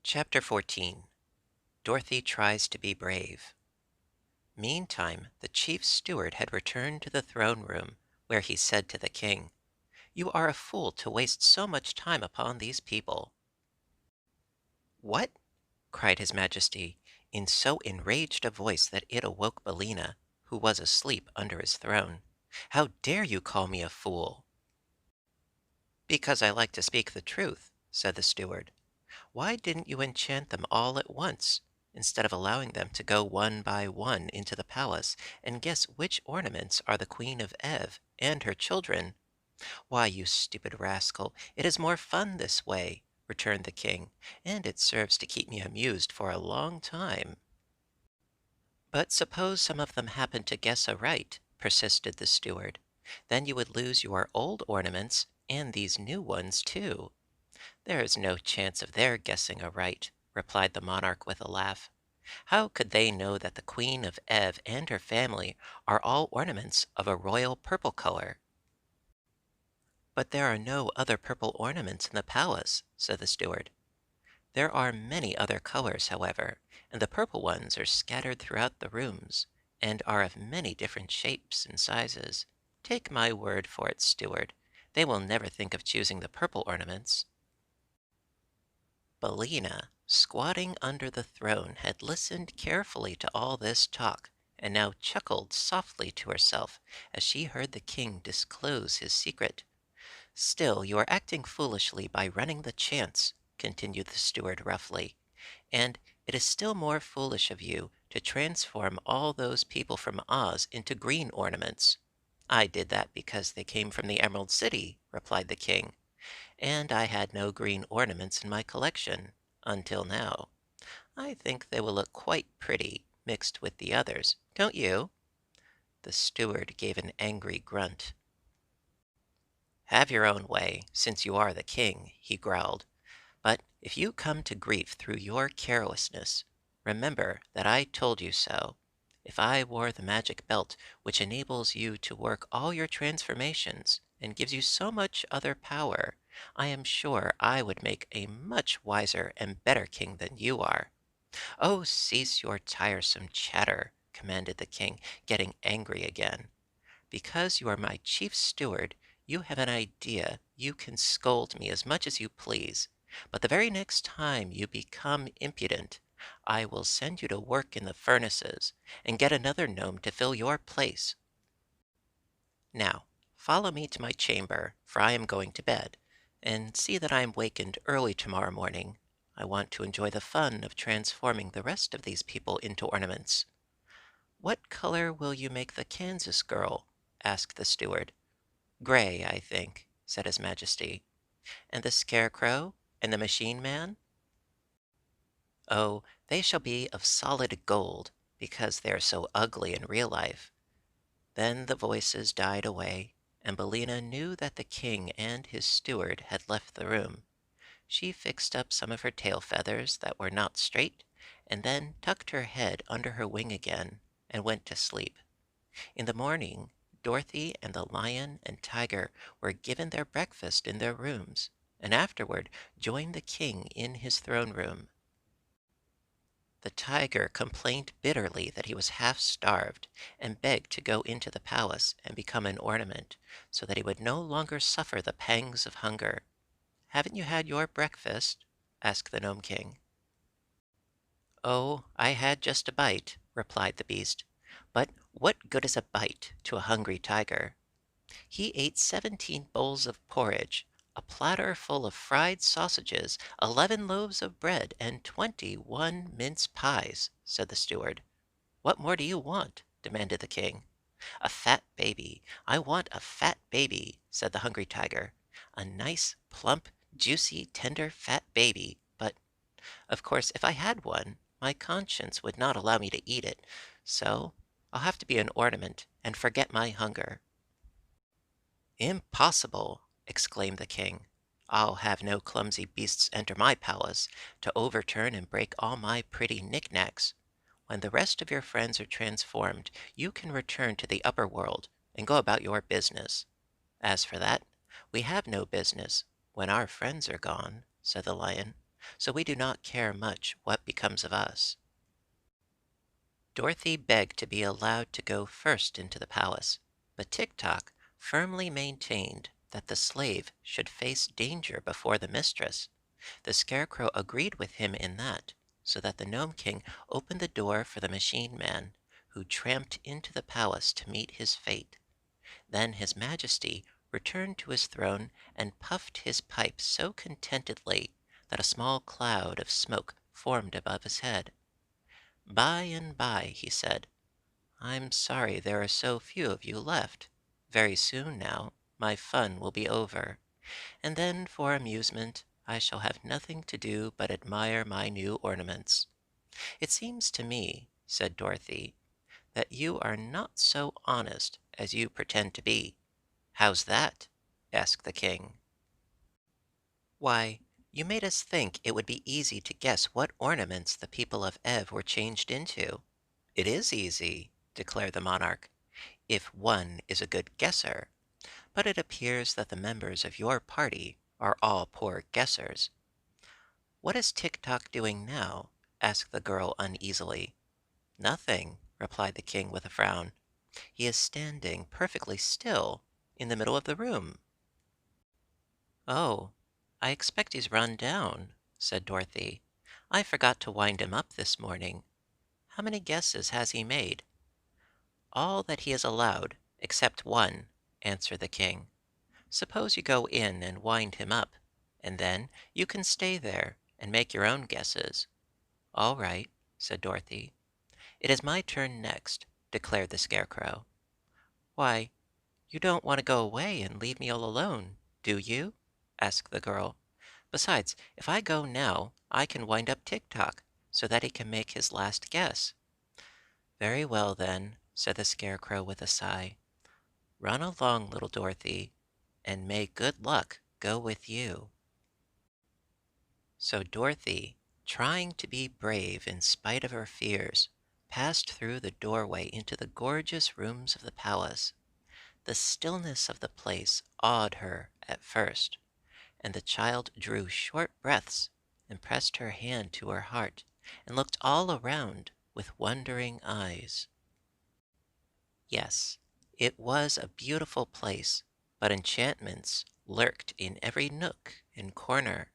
Chapter 14. Dorothy Tries to be Brave. Meantime, the chief steward had returned to the throne room, where he said to the king, "You are a fool to waste so much time upon these people." "What?" cried his majesty, in so enraged a voice that it awoke Billina, who was asleep under his throne. "How dare you call me a fool?" "Because I like to speak the truth," said the steward. "Why didn't you enchant them all at once, instead of allowing them to go one by one into the palace and guess which ornaments are the Queen of Ev and her children?" "Why, you stupid rascal, it is more fun this way," returned the king, "and it serves to keep me amused for a long time." "But suppose some of them happen to guess aright," persisted the steward. "Then you would lose your old ornaments and these new ones too." "There is no chance of their guessing aright," replied the monarch with a laugh. "How could they know that the Queen of Ev and her family are all ornaments of a royal purple color?" "But there are no other purple ornaments in the palace," said the steward. "There are many other colors, however, and the purple ones are scattered throughout the rooms, and are of many different shapes and sizes. Take my word for it, steward, they will never think of choosing the purple ornaments." Billina, squatting under the throne, had listened carefully to all this talk, and now chuckled softly to herself as she heard the king disclose his secret. "Still, you are acting foolishly by running the chance," continued the steward roughly, "and it is still more foolish of you to transform all those people from Oz into green ornaments." "I did that because they came from the Emerald City," replied the king, "and I had no green ornaments in my collection until now. I think they will look quite pretty mixed with the others, don't you?" The steward gave an angry grunt. "Have your own way, since you are the king," he growled. "But if you come to grief through your carelessness, remember that I told you so. If I wore the magic belt which enables you to work all your transformations and gives you so much other power, I am sure I would make a much wiser and better king than you are." "Oh, cease your tiresome chatter," commanded the king, getting angry again. "Because you are my chief steward, you have an idea you can scold me as much as you please. But the very next time you become impudent, I will send you to work in the furnaces, and get another gnome to fill your place. Now, follow me to my chamber, for I am going to bed, and see that I am wakened early tomorrow morning. I want to enjoy the fun of transforming the rest of these people into ornaments." "What color will you make the Kansas girl?" asked the steward. "Gray, I think," said his majesty. "And the Scarecrow and the Machine Man?" "Oh, they shall be of solid gold, because they are so ugly in real life." Then the voices died away, and Billina knew that the king and his steward had left the room. She fixed up some of her tail feathers that were not straight, and then tucked her head under her wing again, and went to sleep. In the morning, Dorothy and the lion and tiger were given their breakfast in their rooms, and afterward joined the king in his throne room. The tiger complained bitterly that he was half starved, and begged to go into the palace and become an ornament, so that he would no longer suffer the pangs of hunger. "Haven't you had your breakfast?" asked the Gnome King. "Oh, I had just a bite," replied the beast. "But what good is a bite to a hungry tiger? He ate 17 bowls of porridge, a platter full of fried sausages, 11 loaves of bread, and 21 mince pies," said the steward. "What more do you want?" demanded the king. "A fat baby. I want a fat baby," said the hungry tiger. "A nice, plump, juicy, tender, fat baby. But, of course, if I had one, my conscience would not allow me to eat it, so I'll have to be an ornament and forget my hunger." "Impossible!" exclaimed the king. "I'll have no clumsy beasts enter my palace to overturn and break all my pretty knickknacks. When the rest of your friends are transformed, you can return to the upper world and go about your business. As for that, we have no business when our friends are gone," said the lion. so we do not care much what becomes of us." Dorothy begged to be allowed to go first into the palace, but Tik-Tok firmly maintained that the slave should face danger before the mistress. The Scarecrow agreed with him in that, so that the Gnome King opened the door for the Machine Man, who tramped into the palace to meet his fate. Then His Majesty returned to his throne and puffed his pipe so contentedly that a small cloud of smoke formed above his head. "By and by," he said, "I'm sorry there are so few of you left. Very soon now my fun will be over, and then for amusement I shall have nothing to do but admire my new ornaments." "It seems to me," said Dorothy, "that you are not so honest as you pretend to be." "How's that?" asked the king. "Why, you made us think it would be easy to guess what ornaments the people of Ev were changed into." "It is easy," declared the monarch, "if one is a good guesser. But it appears that the members of your party are all poor guessers." "What is Tik-Tok doing now?" asked the girl uneasily. "Nothing," replied the king with a frown. "He is standing perfectly still in the middle of the room." "Oh, I expect he's run down," said Dorothy. "I forgot to wind him up this morning. How many guesses has he made?" "All that he is allowed, except one," answered the king. "Suppose you go in and wind him up, and then you can stay there and make your own guesses." "All right," said Dorothy. "It is my turn next," declared the Scarecrow. "Why, you don't want to go away and leave me all alone, do you?" asked the girl. "Besides, if I go now, I can wind up Tik-Tok, so that he can make his last guess." "Very well, then," said the Scarecrow with a sigh. "Run along, little Dorothy, and may good luck go with you." So Dorothy, trying to be brave in spite of her fears, passed through the doorway into the gorgeous rooms of the palace. The stillness of the place awed her at first, and the child drew short breaths and pressed her hand to her heart and looked all around with wondering eyes. Yes, it was a beautiful place, but enchantments lurked in every nook and corner,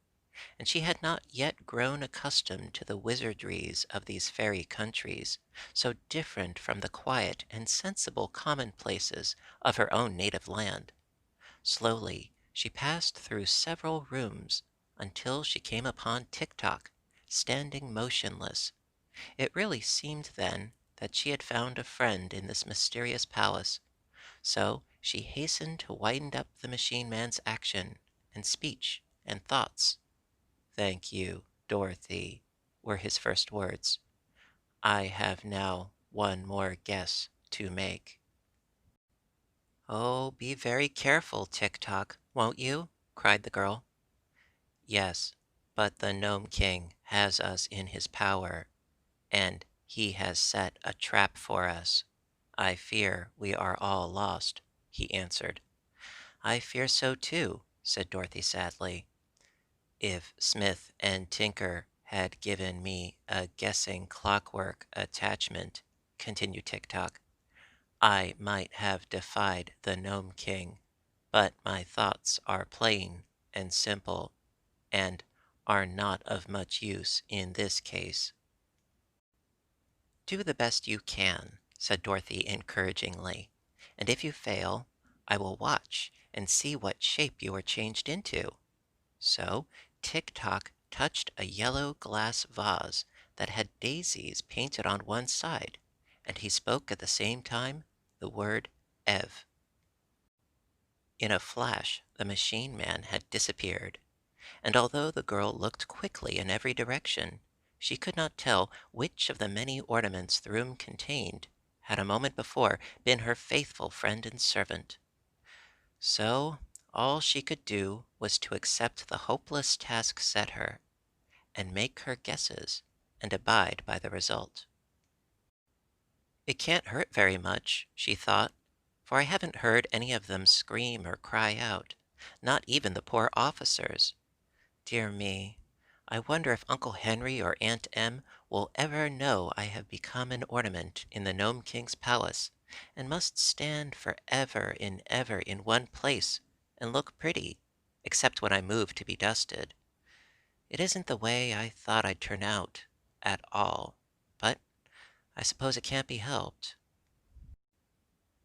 and she had not yet grown accustomed to the wizardries of these fairy countries, so different from the quiet and sensible commonplaces of her own native land. Slowly she passed through several rooms until she came upon Tik-Tok, standing motionless. It really seemed then that she had found a friend in this mysterious palace, so she hastened to wind up the machine man's action and speech and thoughts. "Thank you, Dorothy," were his first words. "I have now one more guess to make." "Oh, be very careful, Tik-Tok, won't you?" cried the girl. "Yes, but the Gnome King has us in his power, and he has set a trap for us. I fear we are all lost," he answered. "I fear so too," said Dorothy sadly. "If Smith and Tinker had given me a guessing clockwork attachment," continued Tik-Tok, "I might have defied the Gnome King, but my thoughts are plain and simple, and are not of much use in this case." "Do the best you can," said Dorothy encouragingly, "and if you fail, I will watch and see what shape you are changed into." So Tik-Tok touched a yellow glass vase that had daisies painted on one side, and he spoke at the same time the word Ev. In a flash the machine man had disappeared, and although the girl looked quickly in every direction, she could not tell which of the many ornaments the room contained had a moment before been her faithful friend and servant. So all she could do was to accept the hopeless task set her, and make her guesses, and abide by the result. "It can't hurt very much," she thought, "for I haven't heard any of them scream or cry out, not even the poor officers. Dear me, I wonder if Uncle Henry or Aunt Em will ever know I have become an ornament in the Gnome King's palace, and must stand for ever in one place, and look pretty, except when I move to be dusted. It isn't the way I thought I'd turn out, at all, but I suppose it can't be helped."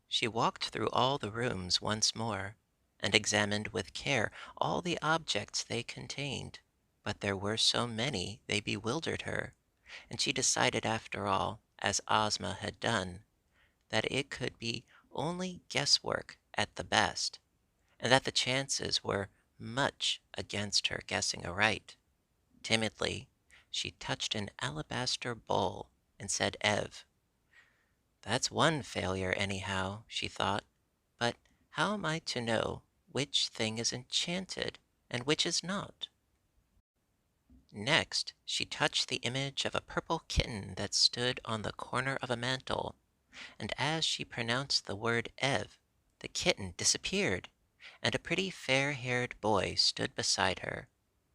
She walked through all the rooms once more, and examined with care all the objects they contained, but there were so many they bewildered her, and she decided after all, as Ozma had done, that it could be only guesswork at the best, and that the chances were much against her guessing aright. Timidly, she touched an alabaster bowl and said Ev. "That's one failure, anyhow," she thought. "But how am I to know which thing is enchanted and which is not?" Next, she touched the image of a purple kitten that stood on the corner of a mantel, and as she pronounced the word Ev, the kitten disappeared, and a pretty fair-haired boy stood beside her.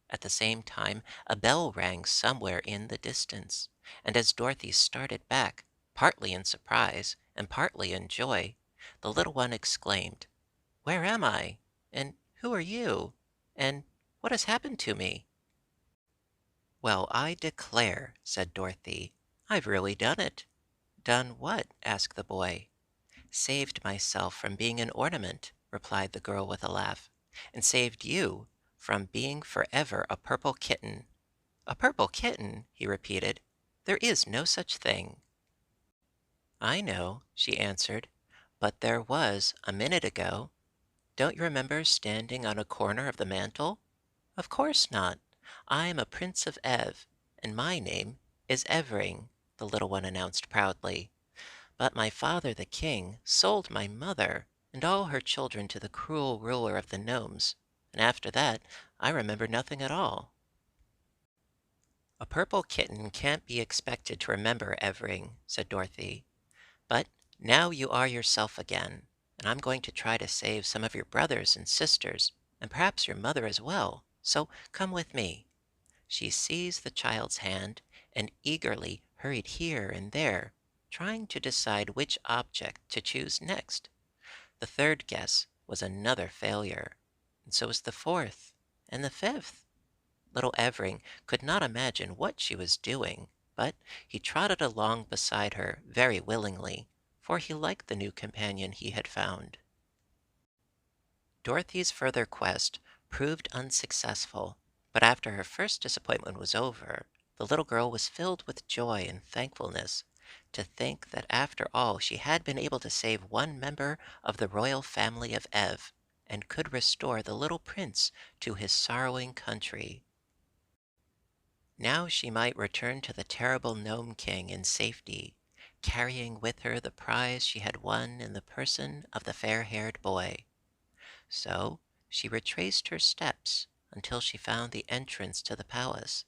At the same time, a bell rang somewhere in the distance, and as Dorothy started back, partly in surprise and partly in joy, the little one exclaimed, "Where am I? And who are you? And what has happened to me?" "Well, I declare," said Dorothy, "I've really done it." "Done what?" asked the boy. "Saved myself from being an ornament," replied the girl with a laugh, "and saved you from being forever a purple kitten." "A purple kitten?" he repeated. "There is no such thing." "I know," she answered, "but there was a minute ago. Don't you remember standing on a corner of the mantel?" "Of course not. I am a Prince of Ev, and my name is Evring," the little one announced proudly. "But my father, the king, sold my mother and all her children to the cruel ruler of the gnomes, and after that I remember nothing at all." "A purple kitten can't be expected to remember, Evring," said Dorothy. "But now you are yourself again, and I'm going to try to save some of your brothers and sisters, and perhaps your mother as well. So come with me." She seized the child's hand and eagerly hurried here and there, trying to decide which object to choose next. The third guess was another failure, and so was the fourth and the fifth. Little Evering could not imagine what she was doing, but he trotted along beside her very willingly, for he liked the new companion he had found. Dorothy's further quest proved unsuccessful, but after her first disappointment was over, the little girl was filled with joy and thankfulness to think that after all she had been able to save one member of the royal family of Ev, and could restore the little prince to his sorrowing country. Now she might return to the terrible Gnome King in safety, carrying with her the prize she had won in the person of the fair-haired boy. So she retraced her steps until she found the entrance to the palace,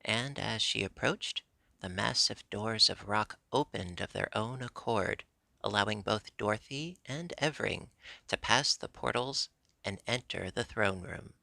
and as she approached, the massive doors of rock opened of their own accord, allowing both Dorothy and Evering to pass the portals and enter the throne room.